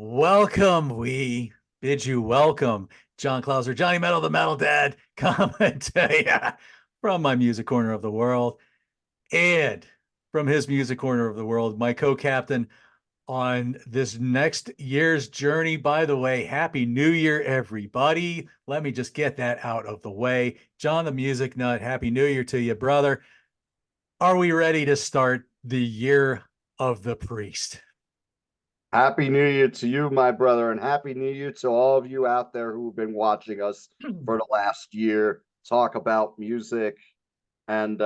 Welcome. We bid you welcome. John Clauser, Johnny Metal, the Metal Dad, coming to you from my music corner of the world and from his music corner of the world, my co-captain on this next year's journey. By the way, Happy New Year, everybody. Let me just get that out of the way. John the Music Nut, Happy New Year to you, brother. Are we ready to start the year of the priest? Happy New Year to you, my brother, and Happy New Year to all of you out there who've been watching us for the last year talk about music. And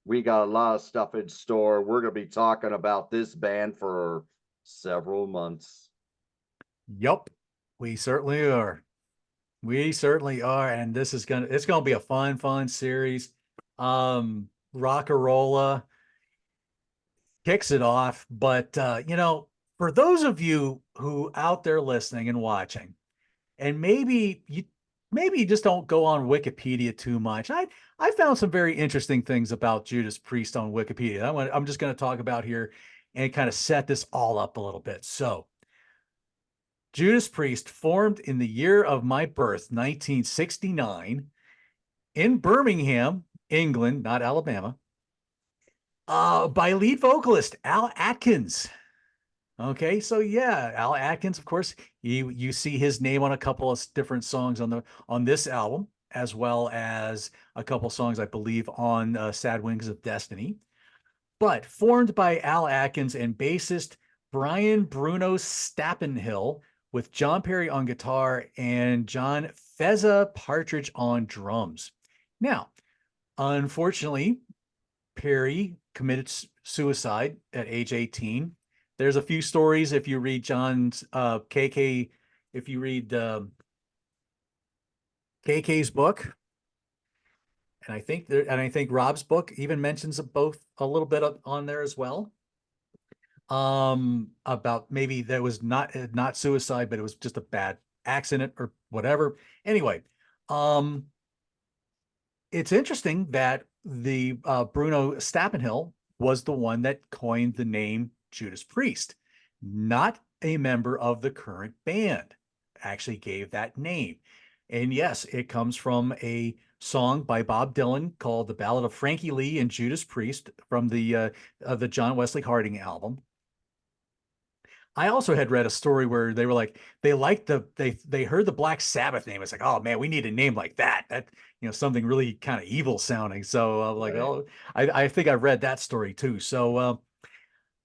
we got a lot of stuff in store. We're going to be talking about this band for several months. Yup, we certainly are. We certainly are, and it's gonna be a fun series. Rocka Rolla kicks it off, but for those of you who out there listening and watching, and maybe you just don't go on Wikipedia too much. I found some very interesting things about Judas Priest on Wikipedia. I'm just going to talk about here and kind of set this all up a little bit. So, Judas Priest formed in the year of my birth, 1969, in Birmingham, England, not Alabama, by lead vocalist Al Atkins. Okay, so yeah, Al Atkins, of course, you see his name on a couple of different songs on this album, as well as a couple songs, I believe, on Sad Wings of Destiny. But formed by Al Atkins and bassist Brian Bruno Stappenhill, with John Perry on guitar and John Feza Partridge on drums. Now, unfortunately, Perry committed suicide at age 18. There's a few stories if you read John's KK, if you read KK's book, and I think Rob's book even mentions both a little bit on there as well. About maybe there was not suicide, but it was just a bad accident or whatever. Anyway, um, it's interesting that the Bruno Stappenhill was the one that coined the name Judas Priest, not a member of the current band. Actually gave that name. And yes, it comes from a song by Bob Dylan called "The Ballad of Frankie Lee and Judas Priest" from the John Wesley Harding album. I also had read a story where they were like they liked they heard the Black Sabbath name. It's like, oh man, we need a name like that. That something really kind of evil sounding. So like, Right. oh, I think I read that story too. So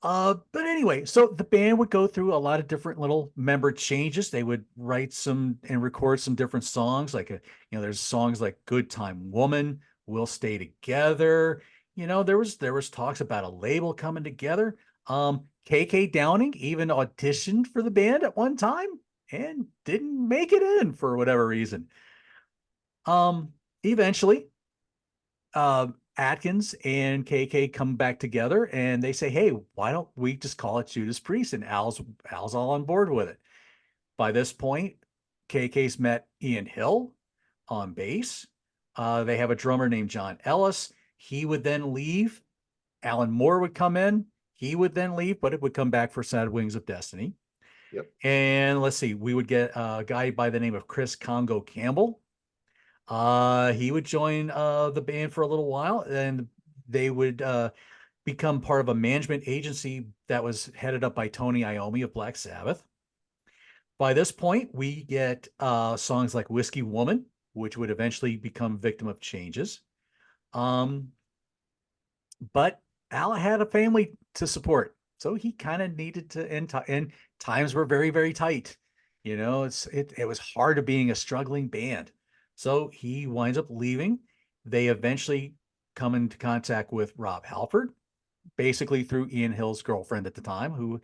but anyway, so the band would go through a lot of different little member changes. They would write some and record some different songs. Like there's songs like "Good Time Woman," "We'll Stay Together." There was talks about a label coming together. KK Downing even auditioned for the band at one time and didn't make it in for whatever reason. Eventually, Atkins and KK come back together and they say, "Hey, why don't we just call it Judas Priest?" And Al's all on board with it. By this point, KK's met Ian Hill on bass. They have a drummer named John Ellis. He would then leave. Alan Moore would come in. He would then leave, but it would come back for Sad Wings of Destiny. Yep. And let's see, we would get a guy by the name of Chris Congo Campbell. He would join the band for a little while, and they would become part of a management agency that was headed up by Tony Iommi of Black Sabbath. By this point, we get songs like Whiskey Woman, which would eventually become Victim of Changes. Um, but Al had a family to support, so he kind of needed to. And times were very tight. It was hard to being a struggling band, so he winds up leaving. They eventually come into contact with Rob Halford, basically through Ian Hill's girlfriend at the time, who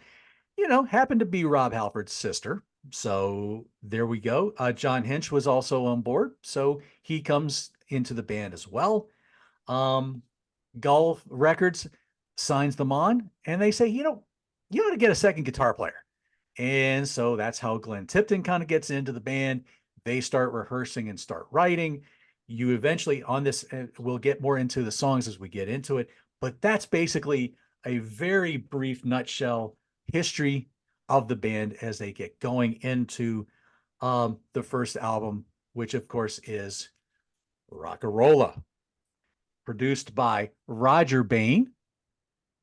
happened to be Rob Halford's sister. So there we go. John Hinch was also on board, so he comes into the band as well. Um, Golf Records signs them on, and they say, you ought to get a second guitar player. And so that's how Glenn Tipton kind of gets into the band. They start rehearsing and start writing. You eventually on this, we'll get more into the songs as we get into it, but that's basically a very brief nutshell history of the band as they get going into the first album, which of course is Rolla, produced by Roger Bain,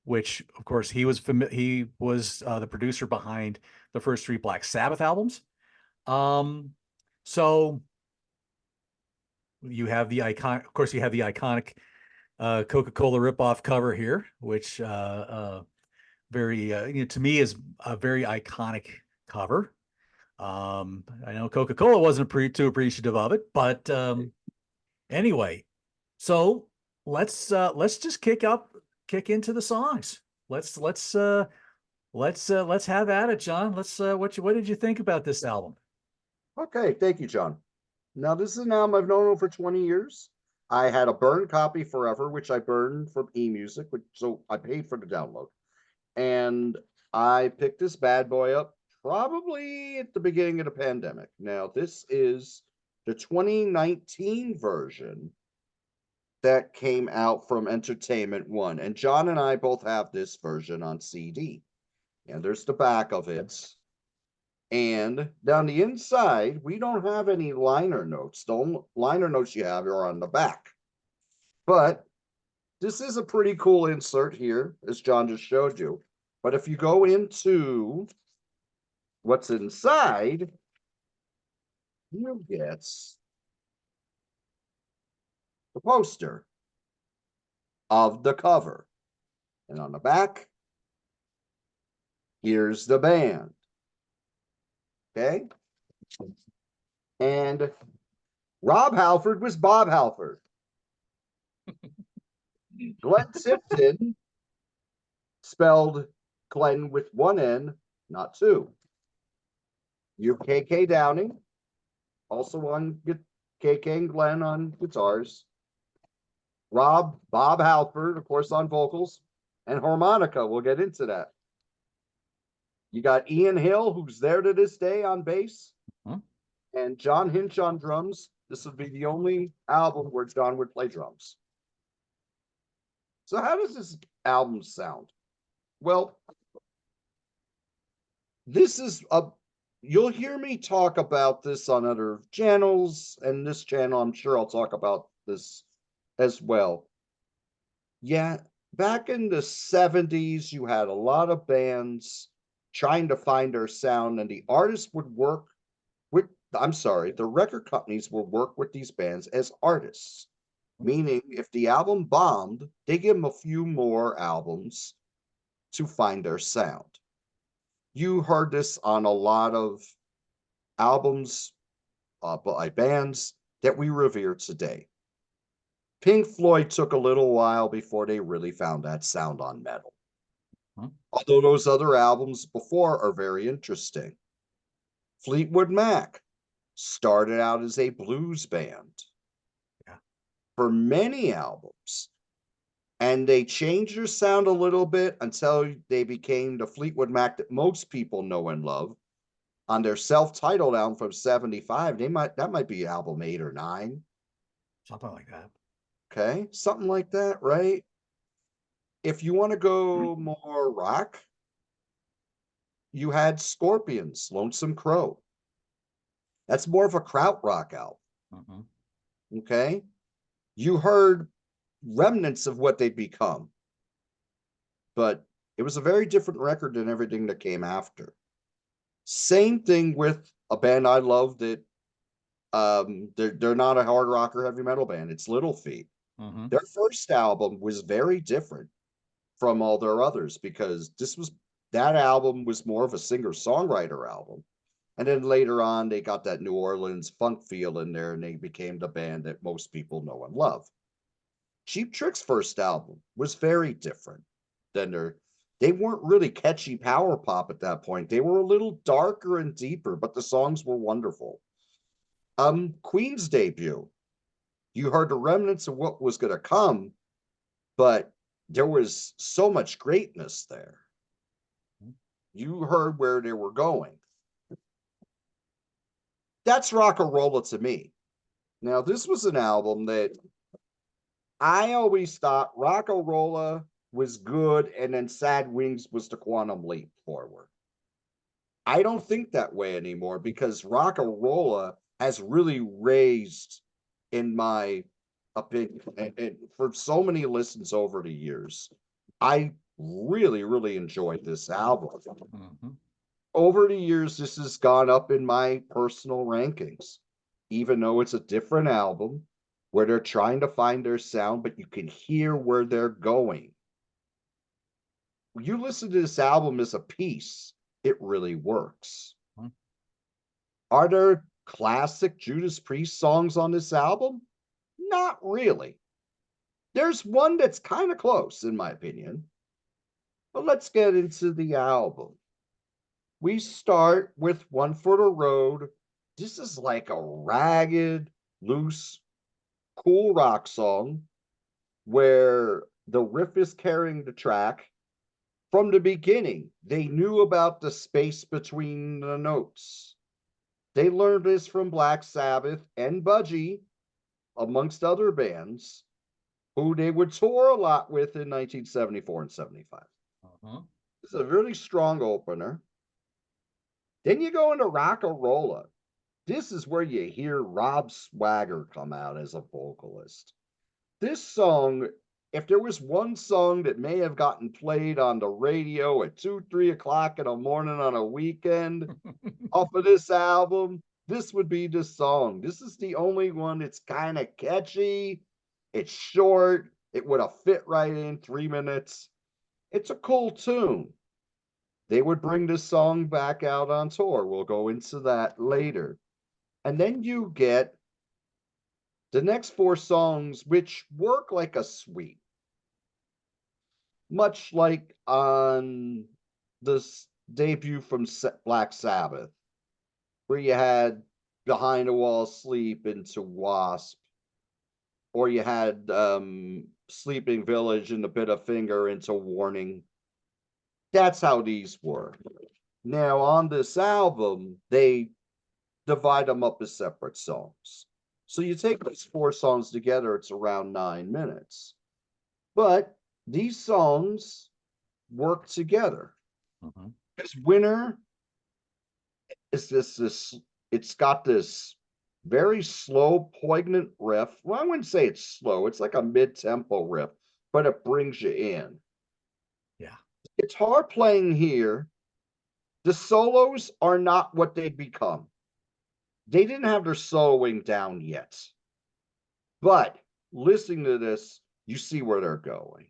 which of course he was the producer behind the first three Black Sabbath albums. So you have the of course, you have the iconic Coca-Cola ripoff cover here, which very to me is a very iconic cover. I know Coca-Cola wasn't too appreciative of it, but anyway, so let's just kick into the songs. Let's have at it, John. What did you think about this album? Okay, thank you, John. Now, this is an album I've known for 20 years. I had a burned copy forever, which I burned from eMusic, so I paid for the download. And I picked this bad boy up probably at the beginning of the pandemic. Now, this is the 2019 version that came out from Entertainment One. And John and I both have this version on CD. And there's the back of it. And down the inside, we don't have any liner notes. The only liner notes you have are on the back. But this is a pretty cool insert here, as John just showed you. But if you go into what's inside, you get the poster of the cover. And on the back, here's the band. Okay? And Rob Halford was Bob Halford. Glenn Tipton spelled Glenn with one N, not two. You have KK Downing, also on KK and Glenn on guitars. Bob Halford, of course, on vocals, and harmonica. We'll get into that. You got Ian Hill, who's there to this day on bass, and John Hinch on drums. This would be the only album where John would play drums. So how does this album sound? Well, this is you'll hear me talk about this on other channels, and this channel, I'm sure I'll talk about this as well. Yeah, back in the 70s, you had a lot of bands trying to find their sound, and the artists would work with, the record companies would work with these bands as artists. Meaning, if the album bombed, they give them a few more albums to find their sound. You heard this on a lot of albums by bands that we revere today. Pink Floyd took a little while before they really found that sound on metal. Although those other albums before are very interesting. Fleetwood Mac started out as a blues band for many albums. And they changed their sound a little bit until they became the Fleetwood Mac that most people know and love. On their self-titled album from 75, that might be album 8 or 9. Something like that. Okay, something like that, right? If you want to go more rock, you had Scorpions, Lonesome Crow. That's more of a krautrock album. Okay? You heard remnants of what they'd become. But it was a very different record than everything that came after. Same thing with a band I love that they're not a hard rock or heavy metal band. It's Little Feat. Their first album was very different from all their others because that album was more of a singer-songwriter album. And then later on, they got that New Orleans funk feel in there, and they became the band that most people know and love. Cheap Trick's first album was very different than they weren't really catchy power pop at that point. They were a little darker and deeper, but the songs were wonderful. Queen's debut, you heard the remnants of what was going to come, but there was so much greatness there. You heard where they were going. That's Rolla to me. Now, this was an album that I always thought Rolla was good, and then Sad Wings was the quantum leap forward. I don't think that way anymore because Rolla has really raised, in my opinion, and for so many listens over the years. I really, really enjoyed this album. Mhm. Over the years, this has gone up in my personal rankings, even though it's a different album where they're trying to find their sound, but you can hear where they're going. You listen to this album as a piece, it really works. Mhm. Are there classic Judas Priest songs on this album? Not really. There's one that's kind of close, in my opinion. But let's get into the album. We start with One for the Road. This is like a ragged, loose, cool rock song where the riff is carrying the track. From the beginning, they knew about the space between the notes. They learned this from Black Sabbath and Budgie, amongst other bands, who they would tour a lot with in 1974 and 75. Uh-huh. It's a really strong opener. Then you go into Rolla. This is where you hear Rob Swagger come out as a vocalist. This song, if there was one song that may have gotten played on the radio at 2, 3 o'clock in the morning on a weekend off of this album, this would be the song. This is the only one that's kind of catchy. It's short. It would have fit right in 3 minutes. It's a cool tune. They would bring this song back out on tour. We'll go into that later. And then you get the next four songs, which work like a suite, much like on this debut from Black Sabbath, where you had Behind a Wall Sleep into Wasp, or you had Sleeping Village and a Bit of Finger into Warning. That's how these work. Now, on this album, they divide them up as separate songs. So you take these four songs together, it's around 9 minutes. But these songs work together. Mhm. Because Winter is this it's got this very slow, poignant riff. Well, I wouldn't say it's slow, it's like a mid-tempo riff, but it brings you in. Yeah. Guitar playing here, the solos are not what they'd become. They didn't have their soloing down yet. But listening to this, you see where they're going.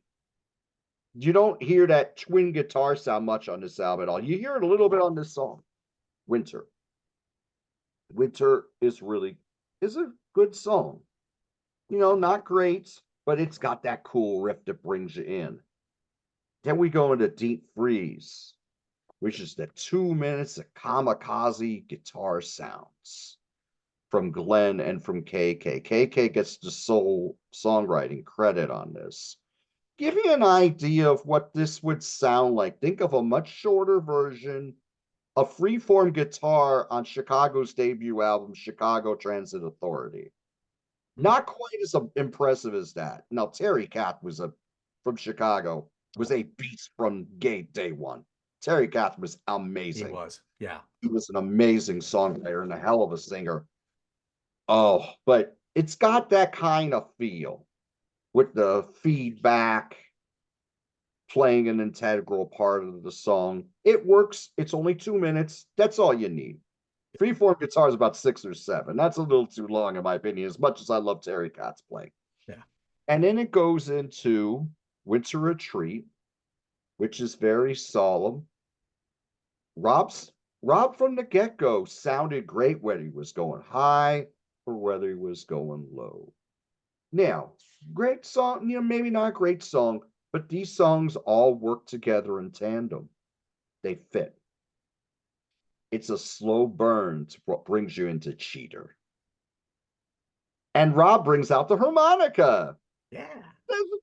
You don't hear that twin guitar sound much on this album at all. You hear it a little bit on this song, Winter. Winter is a good song. Not great, but it's got that cool riff that brings you in. Then we go into Deep Freeze, which is the 2 minutes of kamikaze guitar sounds from Glenn and from KK. KK gets the sole songwriting credit on this. Give you an idea of what this would sound like. Think of a much shorter version of freeform guitar on Chicago's debut album, Chicago Transit Authority. Hmm. Not quite as impressive as that. Now, Terry Kath from Chicago, was Oh, a beast from day one. Terry Kath was he amazing. was. Yeah. He was an amazing songwriter and a hell of a singer. Oh, but it's got that kind of feel with the feedback playing an integral part of the song. It works. It's only 2 minutes. That's all you need. Freeform guitar is about 6 or 7. That's a little too long, in my opinion, as much as I love Terry Katz's playing. Yeah. And then it goes into Winter Retreat, which is very solemn. Rob's Rob from the get-go sounded great whether he was going high or whether he was going low. Now, great song, maybe not great song, but these songs all work together in tandem. They fit. It's a slow burn to what brings you into Cheater. And Rob brings out the harmonica. Yeah. Does a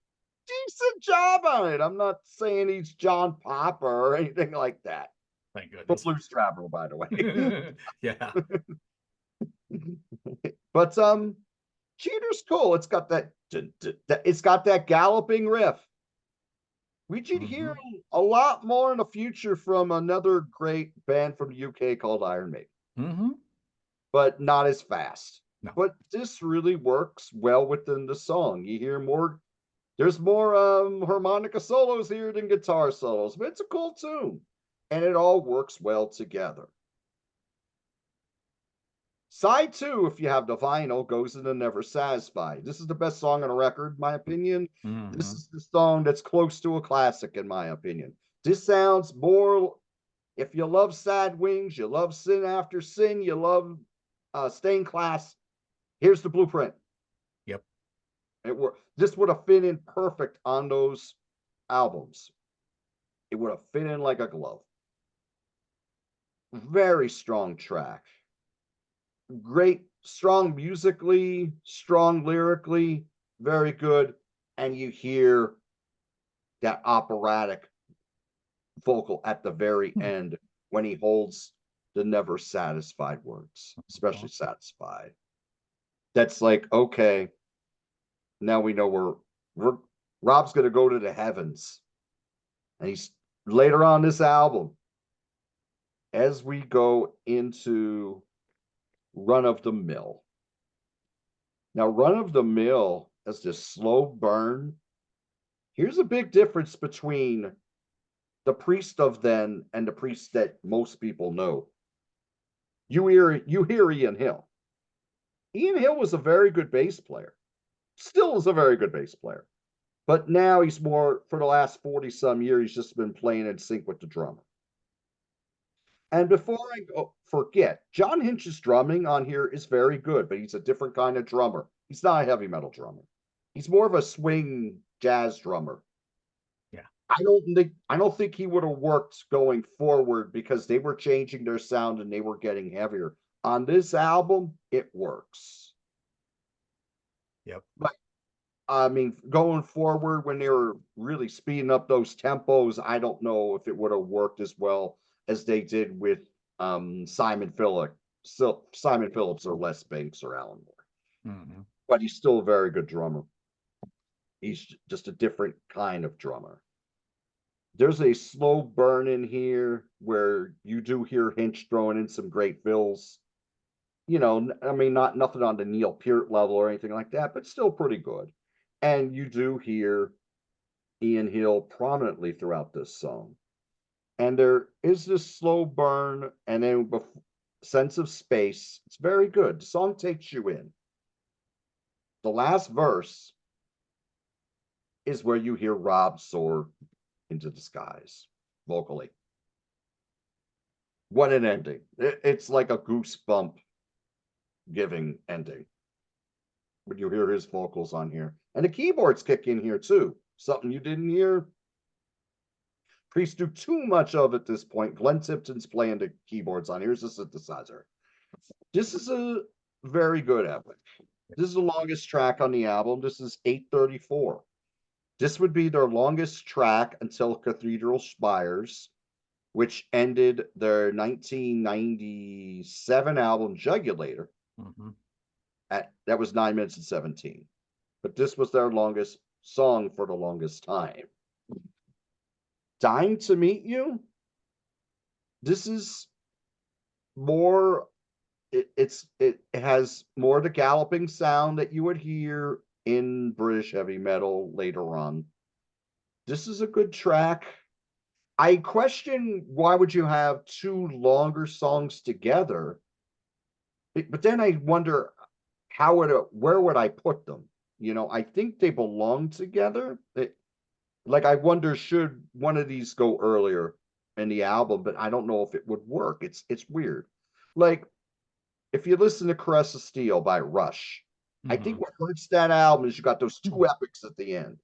decent job on it. I'm not saying he's John Popper or anything like that. Thank But goodness. Blues Traveler, by the way. Yeah. But Cheater's cool. It's got that galloping riff. We should hear Mhm. a lot more in the future from another great band from the UK called Iron Maiden, Mhm. but not as fast. No. But this really works well within the song. You hear more, there's more harmonica solos here than guitar solos, but it's a cool tune. And it all works well together. Side two, if you have the vinyl, goes into Never Satisfied. This is the best song on the record, in my opinion. This Mhm. is the song that's close to a classic, in my opinion. This sounds more, if you love Sad Wings, you love Sin After Sin, you love Stained Class, here's the blueprint. Yep. This would have fit in perfect on those albums. It would have fit in like a glove. Very strong track. Great, strong musically, strong lyrically, very good. And you hear that operatic vocal at the very Hmm. end when he holds the never satisfied words, especially Awesome. satisfied. That's like, okay, now we know we're Rob's gonna go to the heavens. And he's later on this album, as we go into Run of the Mill. Now, Run of the Mill as this slow burn. Here's a big difference between the Priest of then and the Priest that most people know. You hear Ian Hill. Ian Hill was a very good bass player. Still is a very good bass player. But now he's more, for the last 40 some years, he's just been playing in sync with the drummer. And before I go, forget, John Hinch's drumming on here is very good, but he's a different kind of drummer. He's not a heavy metal drummer. He's more of a swing jazz drummer. Yeah. I don't think he would have worked going forward because they were changing their sound and they were getting heavier. On this album, it works. Yep. But I mean, going forward when they were really speeding up those tempos, I don't know if it would have worked as well as they did with Simon Phillips. So Simon Phillips or Les Banks or Alan Moore. Mhm. But he's still a very good drummer. He's just a different kind of drummer. There's a slow burn in here where you do hear Hinch throwing in some great fills. I mean, not nothing on the Neil Peart level or anything like that, but still pretty good. And you do hear Ian Hill prominently throughout this song. And there is this slow burn and then sense of space. It's very good. The song takes you in. The last verse is where you hear Rob soar into the skies vocally. What an ending. It's like a goosebump giving ending when you hear his vocals on here. And the keyboards kick in here too. Something you didn't hear Priest do too much of at this point. Glenn Tipton's playing the keyboards on. Here's the synthesizer. This is a very good epic. This is the longest track on the album. This is 8:34. This would be their longest track until Cathedral Spires, which ended their 1997 album Jugulator. Mhm. That was 9 minutes and 17. But this was their longest song for the longest time. Dying to Meet You. This is more it has more the galloping sound that you would hear in British heavy metal later on. This is a good track. I question why would you have two longer songs together? But then I wonder where would I put them? I think they belong together. Like I wonder should one of these go earlier in the album, but I don't know if it would work. It's weird. Like if you listen to Caress of Steel by Rush, I think Mhm. what hurts that album is you got those two Mhm. epics at the end.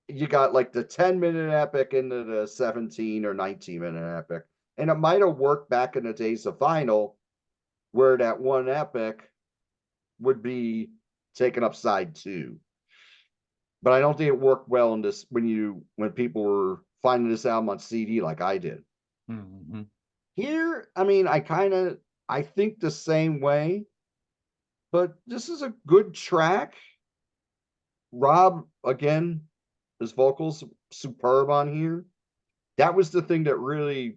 You got like the 10-minute epic into the 17 or 19-minute epic. And it might have worked back in the days of vinyl where that one epic would be taken up side two. But I don't think it worked well in this when people were finding this album on CD like I did. Mhm. Here, I mean, I think the same way, but this is a good track. Rob, again, His vocals superb on here. That was the thing that really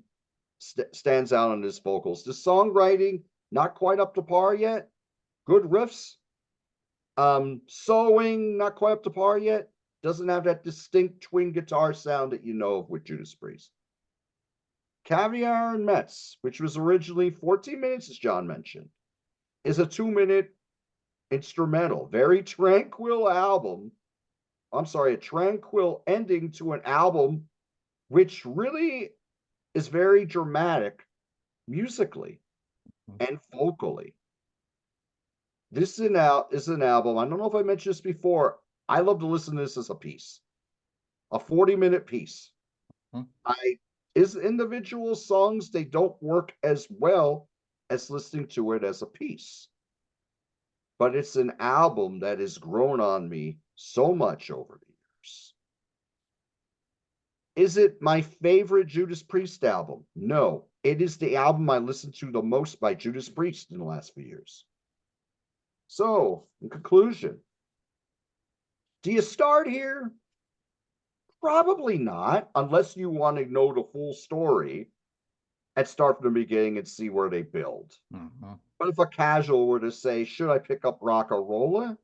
stands out on his vocals. The songwriting, not quite up to par yet. Good riffs. Soloing, not quite up to par yet. Doesn't have that distinct twin guitar sound that you know of with Judas Priest. Caviar and Mets, which was originally 14 minutes, as John mentioned, is a 2-minute instrumental. Very tranquil album. I'm sorry, a tranquil ending to an album which really is very dramatic musically and vocally. This is an album. I don't know if I mentioned this before. I love to listen to this as a piece, a 40-minute piece. I Is individual songs, they don't work as well as listening to it as a piece. But it's an album that has grown on me so much over the years. Is it my favorite Judas Priest album? No. It is the album I listened to the most by Judas Priest in the last few years. So, in conclusion, do you start here? Probably not, unless you want to know the full story and start from the beginning and see where they build. Mm-hmm. But if a casual were to say, should I pick up Rocka Rolla?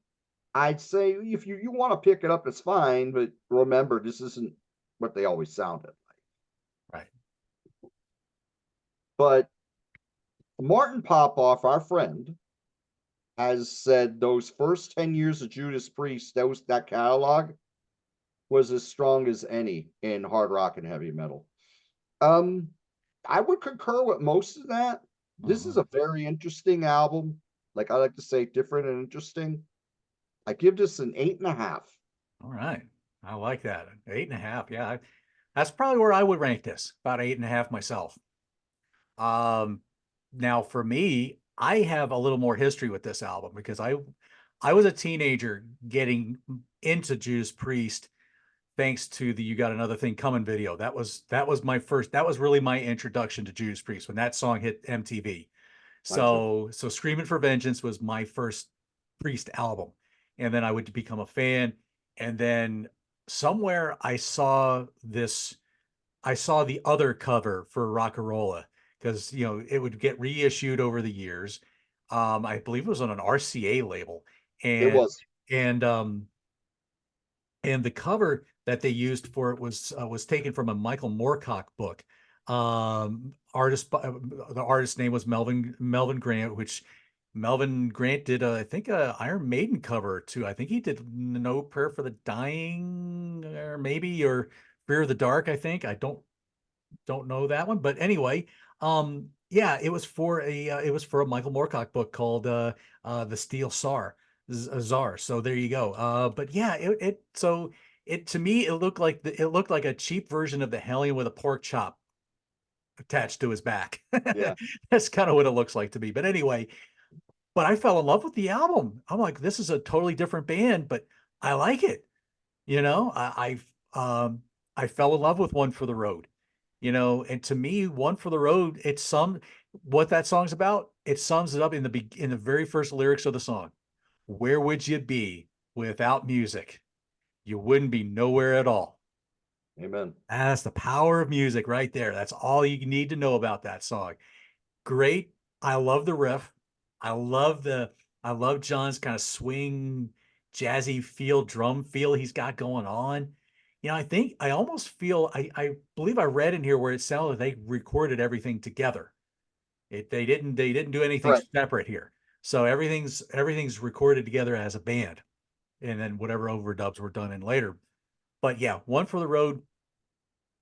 I'd say if you want to pick it up, it's fine, but remember, this isn't what they always sounded like. Right. But Martin Popoff, our friend, has said those first 10 years of Judas Priest, that catalog was as strong as any in hard rock and heavy metal. I would concur with most of that. This is a very interesting album. Like I like to say, different and interesting. I give this an 8.5. All right. I like that. 8.5. Yeah. That's probably where I would rank this, about 8.5 myself. Now for me, I have a little more history with this album because I was a teenager getting into Judas Priest thanks to the "You Got Another Thing Coming" video. That was that was really my introduction to Judas Priest when that song hit MTV. So Screaming for Vengeance was my first Priest album. And then I would become a fan. And then somewhere I saw the other cover for Rockarola because it would get reissued over the years. I believe it was on an RCA label, It and was. and um and the cover that they used for it was taken from a Michael Moorcock book. The artist's name was Melvin Grant, which Melvin Grant did I think a Iron Maiden cover too. I think he did No Prayer for the Dying or Fear of the Dark. I think I don't know that one, but anyway, yeah, it was for a Michael Moorcock book called The Steel Czar. So there you go. But yeah, it to me it looked like a cheap version of the Hellion with a pork chop attached to his back. Yeah. That's kind of what it looks like to me. But anyway, but I fell in love with the album. I'm like, this is a totally different band, but I like it. You know, I fell in love with One for the Road. And to me, One for the Road, what that song's about. It sums it up in the very first lyrics of the song. Where would you be without music? You wouldn't be nowhere at all. Amen. That's the power of music right there. That's all you need to know about that song. Great. I love the riff. I love John's kind of swing, jazzy drum feel he's got going on. I almost feel I believe I read in here where it sounded like they recorded everything together. They didn't do anything Right. separate here. So everything's recorded together as a band, and then whatever overdubs were done in later. But yeah, One for the Road,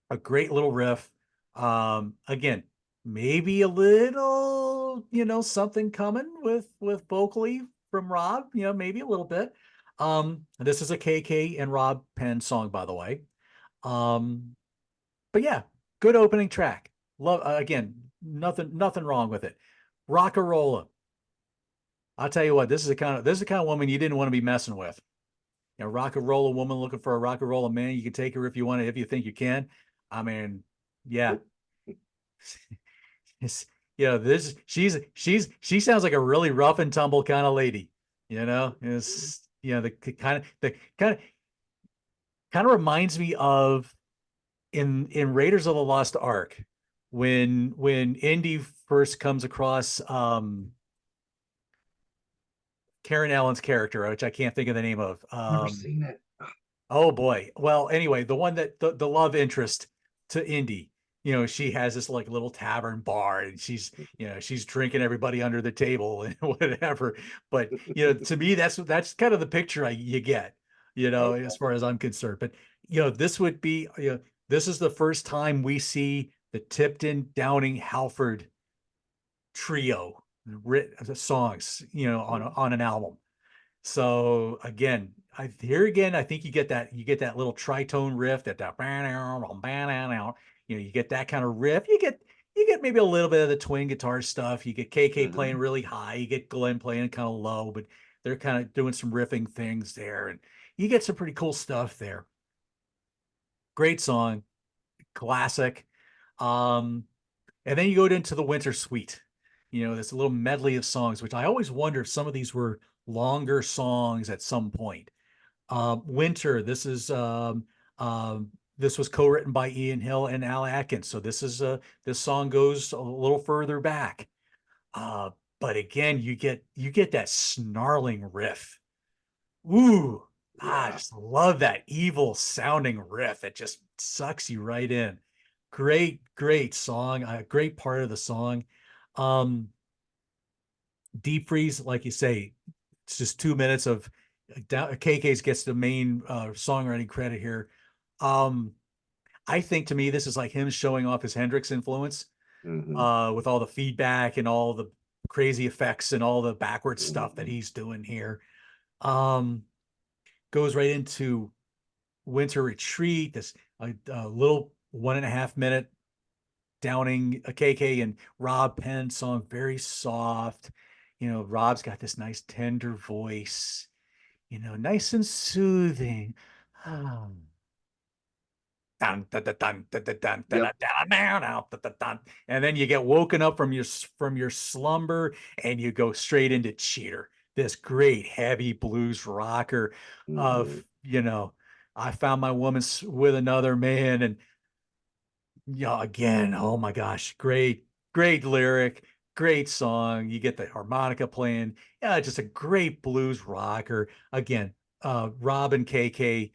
a great little riff. Again, maybe a little, something coming with vocally from Rob, maybe a little bit. This is a KK and Rob Penn song, by the way. But yeah, good opening track. Love again, nothing wrong with it. Rockarola. I'll tell you what, this is the kind of woman you didn't want to be messing with. Rockarola woman looking for a Rockarola man. You can take her if you want to, if you think you can. I mean, yeah. It's, she sounds like a really rough and tumble kind of lady. It's the kind of kind of reminds me of in Raiders of the Lost Ark when Indy first comes across Karen Allen's character, which I can't think of the name of. Never seen it. Oh boy. Well, anyway, the one that the love interest to Indy, she has this like little tavern bar and she's drinking everybody under the table and whatever. But to me, that's kind of the picture you get, Okay. as far as I'm concerned. But this would be, this is the first time we see the Tipton, Downing, Halford trio written songs, on an album. So again, I think you get that little tritone riff you get that kind of riff. You get maybe a little bit of the twin guitar stuff. You get KK playing Mhm. really high. You get Glenn playing kind of low, but they're kind of doing some riffing things there, and you get some pretty cool stuff there. Great song, classic. Um, and then you go into the Winter Suite. This little medley of songs, which I always wonder if some of these were longer songs at some point. Winter, this was co-written by Ian Hill and Al Atkins. So this song goes a little further back. Uh, but again, you get that snarling riff. Ooh, I Yeah. just love that evil sounding riff. It just sucks you right in. Great, great song. A great part of the song. Um, Deep Freeze, like you say, it's just 2 minutes of KK's gets the main songwriting credit here. Um, I think to me, this is like him showing off his Hendrix influence Hmm. with all the feedback and all the crazy effects and all the backwards stuff that Hmm. he's doing here. Um, Goes right into Winter Retreat, this a little 1.5 minute Downing a KK and Rob Penn song, very soft. Rob's got this nice tender voice, nice and soothing. Um, dun, dun, dun, dun, dun, dun, dun, dun, Yep. dun, dun, dun, dun, dun, dun, dun. And then you get woken up from your slumber and you go straight into Cheater, this great heavy blues rocker Hmm. of, I found my woman with another man. And yeah, again, oh my gosh, great, great lyric, great song. You get the harmonica playing. Yeah, just a great blues rocker. Again, Rob and KK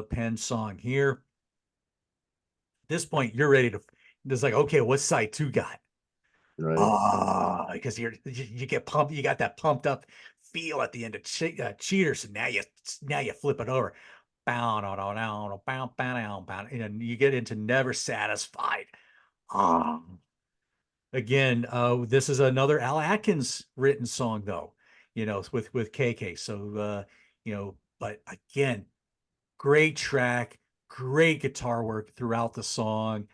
Penn song here. At this point, you're ready to. It's like, okay, what's side two got? Right. Because you get pumped. You got that pumped up feel at the end of Cheaters, and now you flip it over. Bow, no, no, no, no, bow, bow, bow, bow, and you get into Never Satisfied. Um, Again, this is another Al Atkins written song, though, with KK. So, but again, great track, great guitar work throughout the song.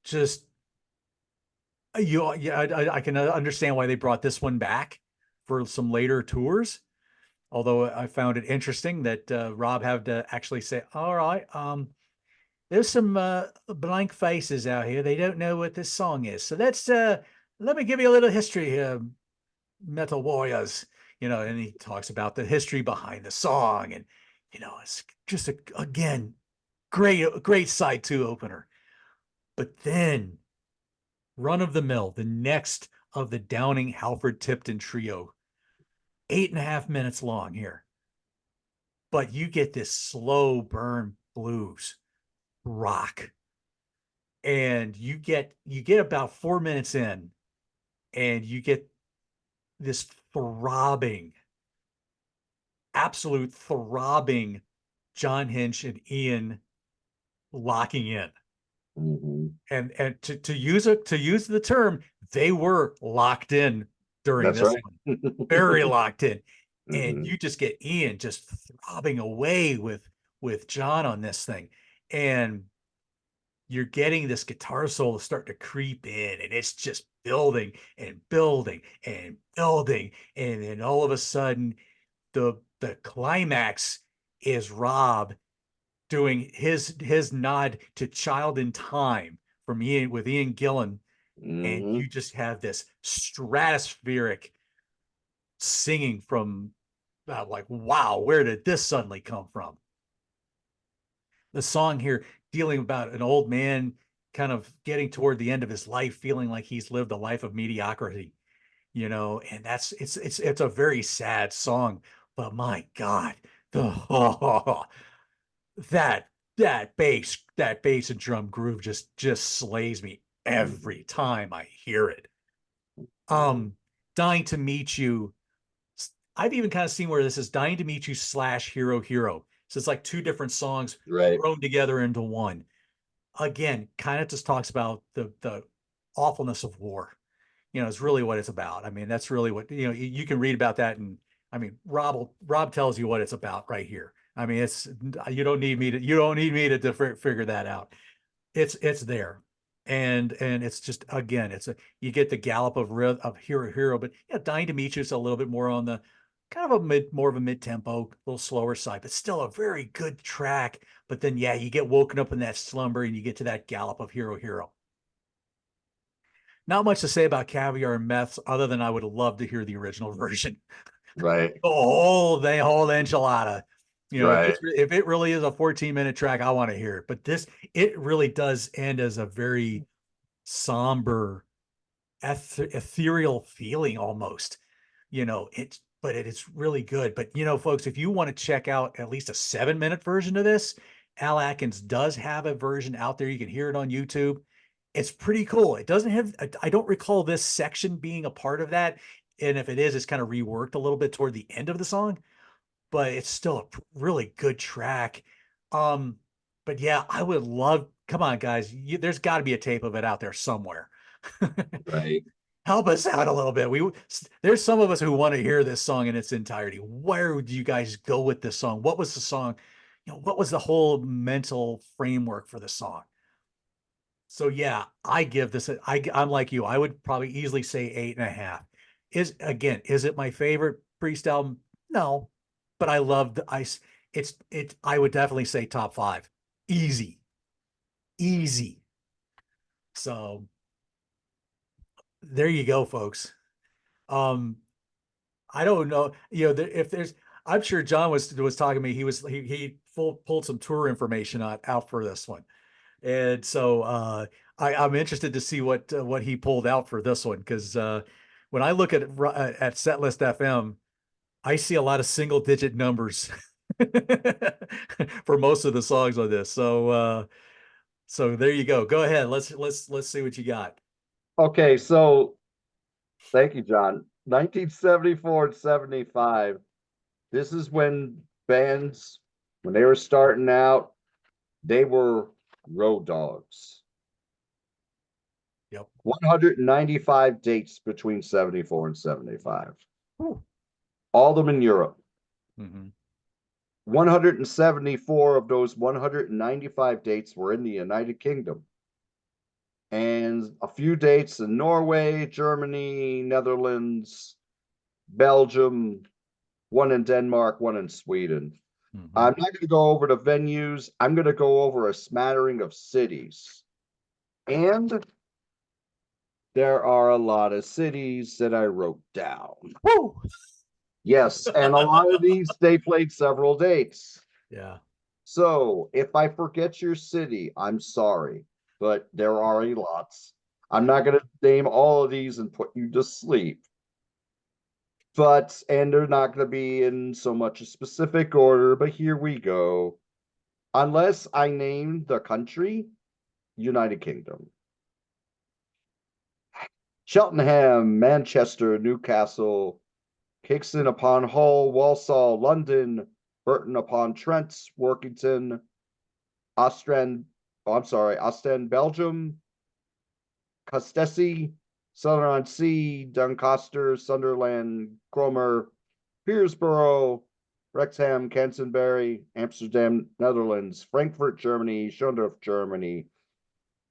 Just yeah, I can understand why they brought this one back for some later tours. Although I found it interesting that Rob had to actually say, "All right, there's some blank faces out here. They don't know what this song is. So let me give you a little history here, Metal Warriors." And he talks about the history behind the song, and it's just again great side two opener. But then run of the mill, the next of the Downing Halford Tipton trio, 8.5 minutes long here. But you get this slow burn blues rock, and you get about 4 minutes in, and you get this throbbing, absolute throbbing John Hinch and Ian locking in. Hmm. And to use the term, they were locked in during That's this right. one, very locked in. And Hmm. you just get Ian just throbbing away with John on this thing. And you're getting this guitar solo start to creep in, and it's just building and building and building. And then all of a sudden, the climax is Rob doing his nod to Child in Time from Ian with Ian Gillan, and Hmm. you just have this stratospheric singing from like, wow, where did this suddenly come from? the song here dealing about an old man kind of getting toward the end of his life, feeling like he's lived a life of mediocrity, and it's a very sad song, but my God, the that that bass and drum groove just slays me every time I hear it. Um, Dying to Meet You. I've even kind of seen where this is Dying to Meet You slash Hero Hero. So it's like two different songs Right, thrown together into one. Again, kind of just talks about the awfulness of war. Is really what it's about. I mean, that's really what you can read about that, and I mean, Rob tells you what it's about right here. I mean, it's you don't need me to figure that out. It's there, and it's just, again, you get the gallop of Hero Hero, but yeah, Dying to Meet You is a little bit more on the kind of more of a mid tempo, a little slower side, but still a very good track. But then yeah, you get woken up in that slumber and you get to that gallop of Hero Hero. Not much to say about Caviar and Meths other than I would love to hear the original version. right, The whole enchilada. right, If it really is a 14-minute track, I want to hear it. But it really does end as a very somber, ethereal feeling almost. But it's really good. But folks, if you want to check out at least a 7-minute version of this, Al Atkins does have a version out there. You can hear it on YouTube. It's pretty cool. It doesn't have, I don't recall this section being a part of that. And if it is, it's kind of reworked a little bit toward the end of the song, but it's still a really good track. Um, but yeah, I would love, come on, guys, there's got to be a tape of it out there somewhere. right. Help us out a little bit. There's some of us who want to hear this song in its entirety. Where would you guys go with this song? What was the song? What was the whole mental framework for the song? So yeah, I give this. I'm like you. I would probably easily say 8.5. Is it my favorite Priest album? No, but I loved. It's. I would definitely say top five. Easy, easy. So there you go, folks. Um, I don't know. If there's, I'm sure John was talking to me. He pulled some tour information out for this one, and so I'm interested to see what he pulled out for this one, because when I look at Setlist FM, I see a lot of single digit numbers for most of the songs on this. So there you go. Go ahead. Let's see what you got. Okay, so thank you, John. 1974 and 75. This is when bands, when they were starting out, they were road dogs. Yep. 195 dates between 74 and 75. Whew. All of them in Europe. Mm-hmm. 174 of those 195 dates were in the United Kingdom. And a few dates in Norway, Germany, Netherlands, Belgium, one in Denmark, one in Sweden. Mm-hmm. I'm not going to go over the venues. I'm going to go over a smattering of cities. And there are a lot of cities that I wrote down. Woo! Yes, and a lot of these, they played several dates. Yeah. So if I forget your city, I'm sorry, but there are a lots. I'm not going to name all of these and put you to sleep. And they're not going to be in so much a specific order, but here we go. Unless I name the country, United Kingdom. Cheltenham, Manchester, Newcastle, Kingston upon Hull, Walsall, London, Burton upon Trent, Workington, Ostend, Belgium, Custesse, Southern-on-Sea, Doncaster, Sunderland, Cromer, Peterborough, Wrexham, Canterbury, Amsterdam, Netherlands, Frankfurt, Germany, Schondorf, Germany,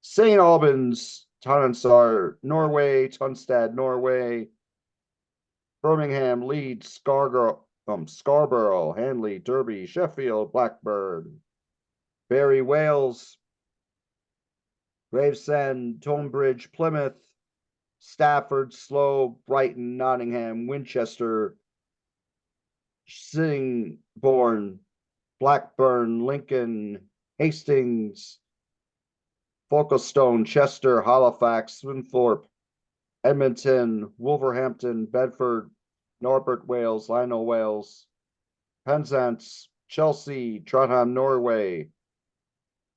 St. Albans, Tonsar, Norway, Tunstad, Norway, Birmingham, Leeds, Scarborough, Hanley, Derby, Sheffield, Blackburn, Barry, Wales, Gravesend, Tonbridge, Plymouth, Stafford, Slough, Brighton, Nottingham, Winchester, Sittingbourne, Blackburn, Lincoln, Hastings, Folkestone, Chester, Halifax, Swinthorpe, Edmonton, Wolverhampton, Bedford, Norbert, Wales, Lionel, Wales, Penzance, Chelsea, Trondheim, Norway,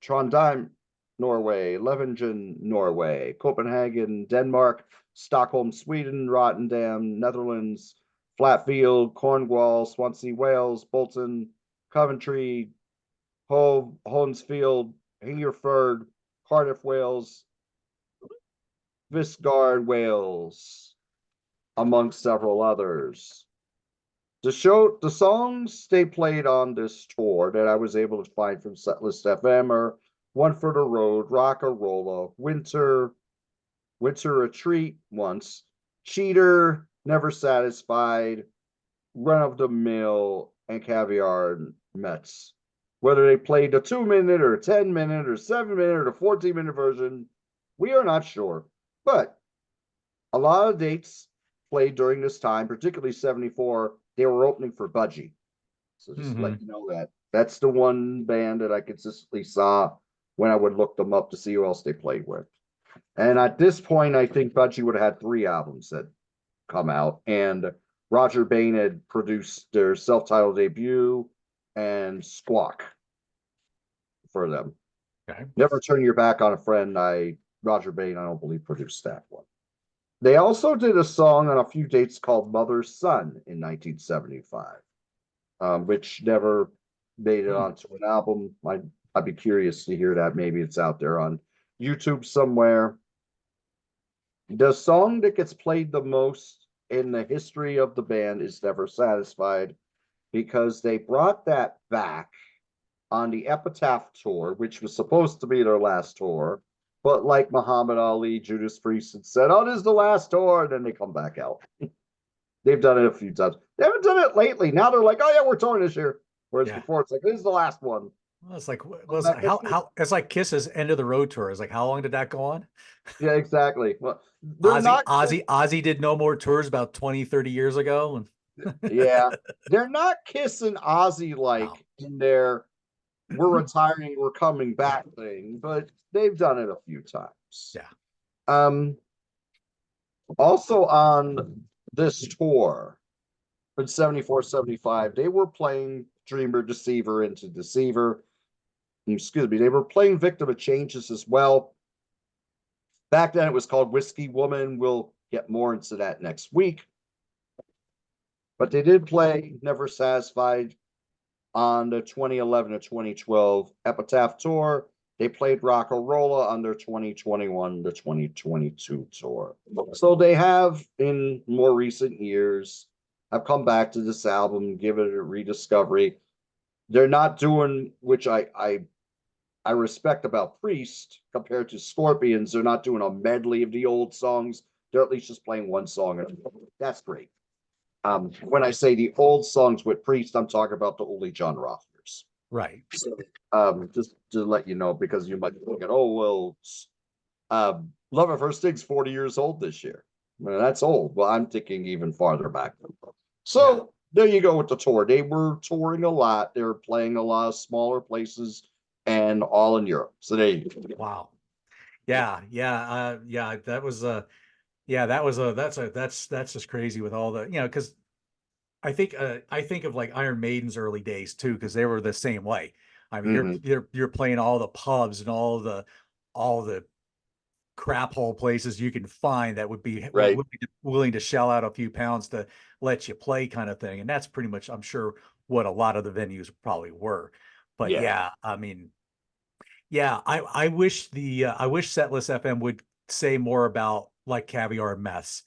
Trondheim, Norway, Levingen, Norway, Copenhagen, Denmark, Stockholm, Sweden, Rotterdam, Netherlands, Flatfield, Cornwall, Swansea, Wales, Bolton, Coventry, Hove, Holmesfield, Hingerford, Cardiff, Wales, Visgard, Wales, among several others. The songs they played on this tour that I was able to find from Setlist FM are One for the Road, Rocka, Rolla, Winter Retreat once, Cheater, Never Satisfied, Run of the Mill, and Caviar Mets. Whether they played the 2-minute or 10-minute or 7-minute or 14-minute version, we are not sure. But a lot of dates played during this time, particularly 74, they were opening for Budgie. So just to let you know that. That's the one band that I consistently saw when I would look them up to see who else they played with. And at this point, I think Budgie would have had 3 albums that come out. And Roger Bain had produced their self-titled debut and Squawk for them. Okay. Never Turn Your Back on a Friend. Roger Bain, I don't believe, produced that one. They also did a song on a few dates called Mother's Son in 1975, which never made it onto an album. I'd be curious to hear that. Maybe it's out there on YouTube somewhere. The song that gets played the most in the history of the band is Never Satisfied, because they brought that back on the Epitaph tour, which was supposed to be their last tour. But like Muhammad Ali, Judas Priest had said, oh, this is the last tour, and then they come back out. They've done it a few times. They haven't done it lately. Now they're like, oh yeah, we're touring this year. Whereas before it's like, this is the last one. Well, it's like, how it's like Kiss's End of the Road tour. It's like, how long did that go on? Yeah, exactly. Well, Ozzy did no more tours about 20, 30 years ago. Yeah, they're not kissing Ozzy like in their we're retiring, we're coming back thing, but they've done it a few times. Yeah. Also on this tour in 74, 75, they were playing Dreamer, Deceiver, Into Deceiver. Excuse me, they were playing Victim of Changes as well. Back then it was called Whiskey Woman. We'll get more into that next week. But they did play Never Satisfied on the 2011 to 2012 Epitaph tour. They played Rocka Rolla on their 2021 to 2022 tour. So they have, in more recent years, have come back to this album, give it a rediscovery. They're not doing, which I respect about Priest compared to Scorpions, they're not doing a medley of the old songs. They're at least just playing one song. That's great. When I say the old songs with Priest, I'm talking about the Ole John Rothers. Right. So, just to let you know, because you might be thinking, oh, well, Love at First Sting's 40 years old this year. Well, that's old. Well, I'm thinking even farther back. So there you go with the tour. They were touring a lot. They were playing a lot of smaller places and all in Europe. So there you go. Wow. Yeah. That was that's just crazy with all the, because I think of like Iron Maiden's early days too, because they were the same way. I mean, you're playing all the pubs and all the crap hole places you can find that would be willing to shell out a few pounds to let you play, kind of thing. And that's pretty much, I'm sure, what a lot of the venues probably were. But I mean, I wish Setlist FM would say more about like Caviar and Mess.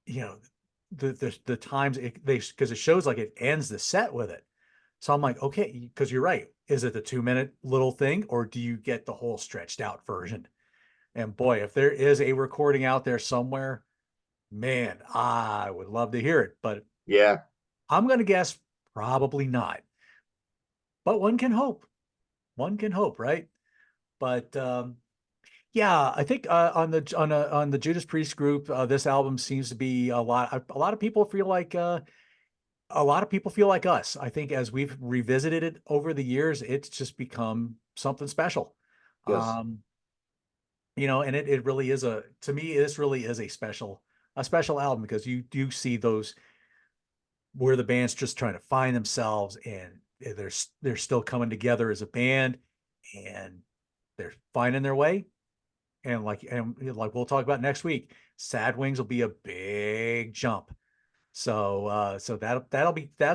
The times because it shows like it ends the set with it. So I'm like, okay, because you're right. Is it the 2-minute little thing, or do you get the whole stretched out version? And boy, if there is a recording out there somewhere, man, I would love to hear it. But I'm going to guess probably not. But one can hope. One can hope, right? But I think on the Judas Priest group, this album seems to be a lot of people feel like a lot of people feel like us. I think as we've revisited it over the years, it's just become something special. Yes. Um, and it really is to me, this really is a special album because you do see those where the band's just trying to find themselves and they're still coming together as a band and they're finding their way. And like we'll talk about next week, Sad Wings will be a big jump. So that's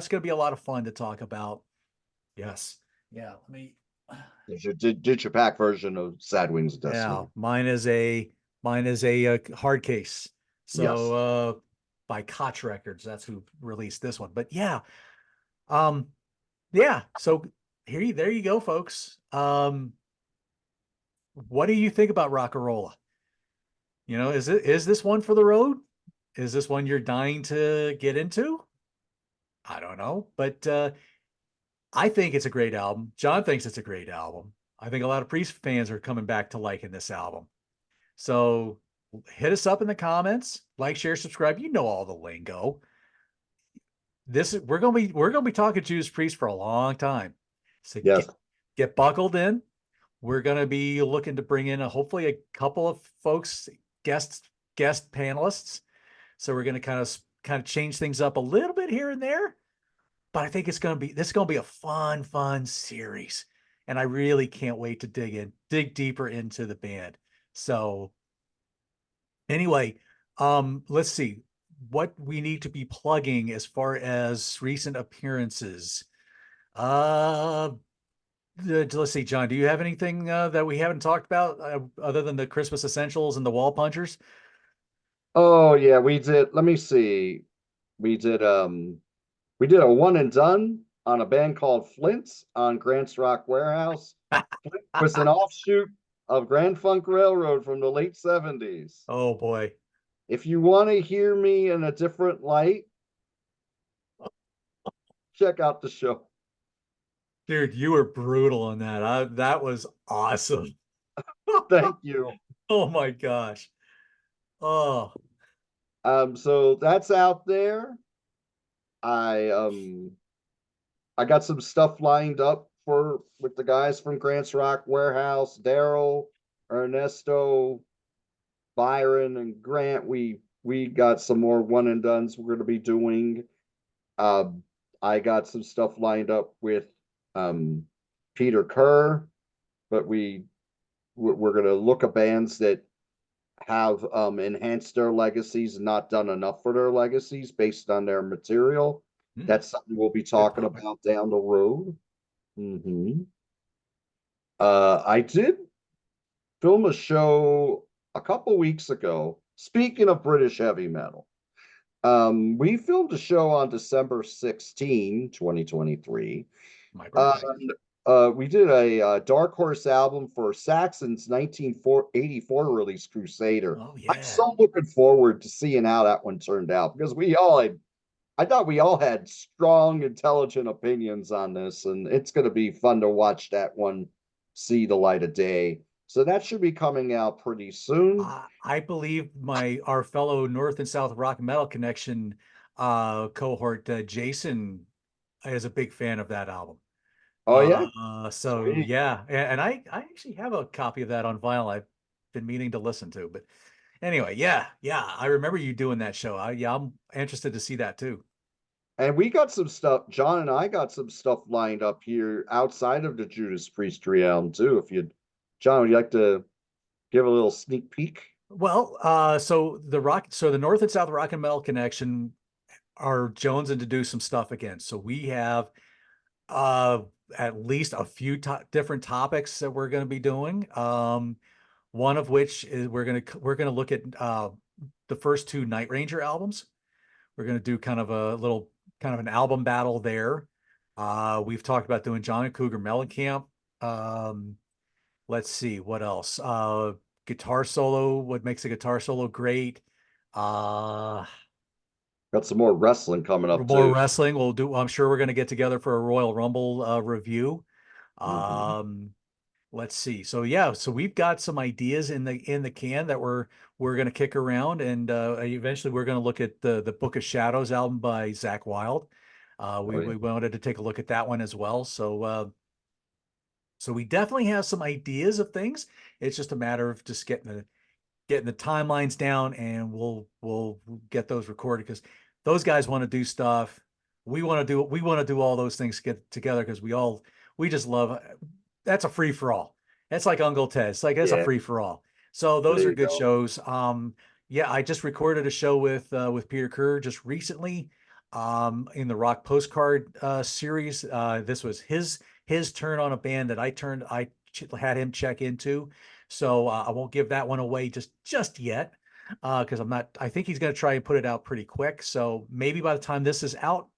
gonna be a lot of fun to talk about. Yes. Yeah. Let me There's your Digipack version of Sad Wings of yeah, Destiny. mine is a hard case. So Yes. by Koch Records, that's who released this one. But um, yeah. So there you go, folks. What do you think about Rolla? Is this one for the road? Is this one you're dying to get into? I don't know, but I think it's a great album. John thinks it's a great album. I think a lot of Priest fans are coming back to liking this album. So hit us up in the comments, like, share, subscribe. You know all the lingo. We're gonna be talking Judas Priest for a long time. So Yes. get buckled in. We're gonna be looking to bring in hopefully a couple of folks, guest guest panelists. So we're gonna kind of change things up a little bit here and there. But I think this is gonna be a fun series. And I really can't wait to dig deeper into the band. So anyway, let's see what we need to be plugging as far as recent appearances. Uh, let's see, John, do you have anything that we haven't talked about other than the Christmas essentials and the wall punchers? Oh yeah, we did. Let me see. We did we did a one and done on a band called Flint's on Grant's Rock Warehouse. Flint was an offshoot of Grand Funk Railroad from the late 70s. Oh boy, If you want to hear me in a different light, check out the show. dude, you were brutal on that. That was awesome. Thank you. Oh my gosh. Oh, So that's out there. I um I got some stuff lined up for with the guys from Grant's Rock Warehouse, Daryl, Ernesto, Byron, and Grant. We got some more one and dones we're gonna be doing. Um I got some stuff lined up with um Peter Kerr, but we're gonna look at bands that have enhanced their legacies and not done enough for their legacies based on their material. hmm, That's something we'll be good talking topic. about down the road. Hmm. I did film a show a couple weeks ago. Speaking of British heavy metal, we filmed a show on December 16, 2023. My birthday. And we did a Dark Horse album for Saxon's 1984 release, Crusader. Oh I'm yeah. so looking forward to seeing how that one turned out because I thought we all had strong, intelligent opinions on this, and it's going to be fun to watch that one see the light of day. So that should be coming out pretty soon. I believe our fellow North and South Rock and Metal Connection cohort, Jason, is a big fan of that album. Oh yeah, So sweet. yeah, and I actually have a copy of that on vinyl. I've been meaning to listen to, but anyway, yeah, I remember you doing that show. Yeah, I'm interested to see that too. And we got some stuff. John and I got some stuff lined up here outside of the Judas Priest realm too. If you'd, John, would you like to give a little sneak peek? Well, so the North and South Rock and Metal Connection are jonesing to do some stuff again. So we have uh at least a few different topics that we're going to be doing. One of which is we're going to look at the first two Night Ranger albums. We're going to do kind of an album battle there. We've talked about doing John and Cougar Mellencamp. Um, let's see what else. Guitar solo, what makes a guitar solo great. Uh, Got some more wrestling coming up More too. wrestling. I'm sure we're going to get together for a Royal Rumble review. Hmm. Um, let's see. So yeah, so we've got some ideas in the can that we're going to kick around, and eventually we're going to look at the Book of Shadows album by Zach Wild. Oh, yeah. We wanted to take a look at that one as well. So we definitely have some ideas of things. It's just a matter of just getting the timelines down, and we'll get those recorded because those guys want to do stuff. We want to do all those things get together because we just love. That's a free for all. That's like Uncle Ted's. Like that's a Yeah, free for all. So there those are you good go. shows. Yeah, I just recorded a show with Peter Kerr just recently, in the Rock Postcard series. This was his turn on a band that I had him check into. So I won't give that one away just yet, because I think he's going to try and put it out pretty quick. So maybe by the time this is out,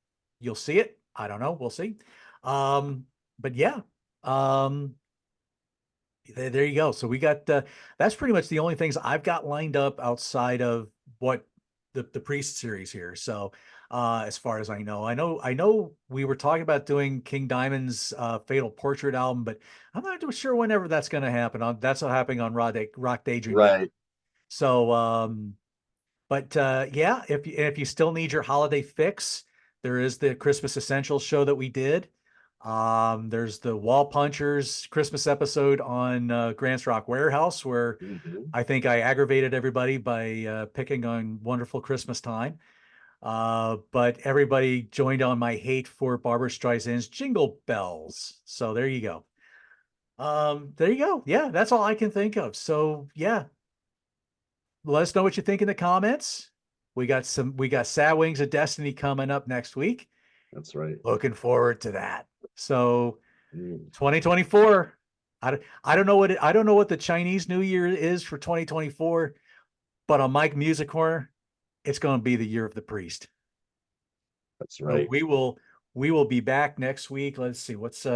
you'll see it. I don't know. We'll see. But yeah, um, there you go. So we got that's pretty much the only things I've got lined up outside of what the Priest series here. So as far as I know we were talking about doing King Diamond's Fatal Portrait album, but I'm not too sure whenever that's going to happen. That's happening on Rock Daydream Network. Right. So but yeah, if you still need your holiday fix, there is the Christmas Essentials show that we did. There's the Wall Punchers Christmas episode on Grants Rock Warehouse, where Hmm. I think I aggravated everybody by picking on Wonderful Christmas Time. But everybody joined on my hate for Barbara Streisand's Jingle Bells. So there you go. There you go. Yeah, that's all I can think of. So yeah, let us know what you think in the comments. We got Sad Wings of Destiny coming up next week. That's right. Looking forward to that. So Mm, 2024. I don't know what the Chinese New Year is for 2024, but on Mike Music Corner, it's going to be the year of the priest. that's So right. we will be back next week. Let's see what's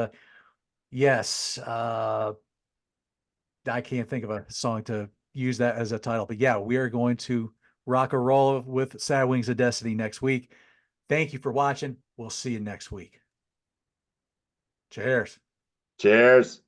yes, I can't think of a song to use that as a title, but yeah, we are going to rock a roll with Sad Wings of Destiny next week. Thank you for watching. We'll see you next week. Cheers. Cheers.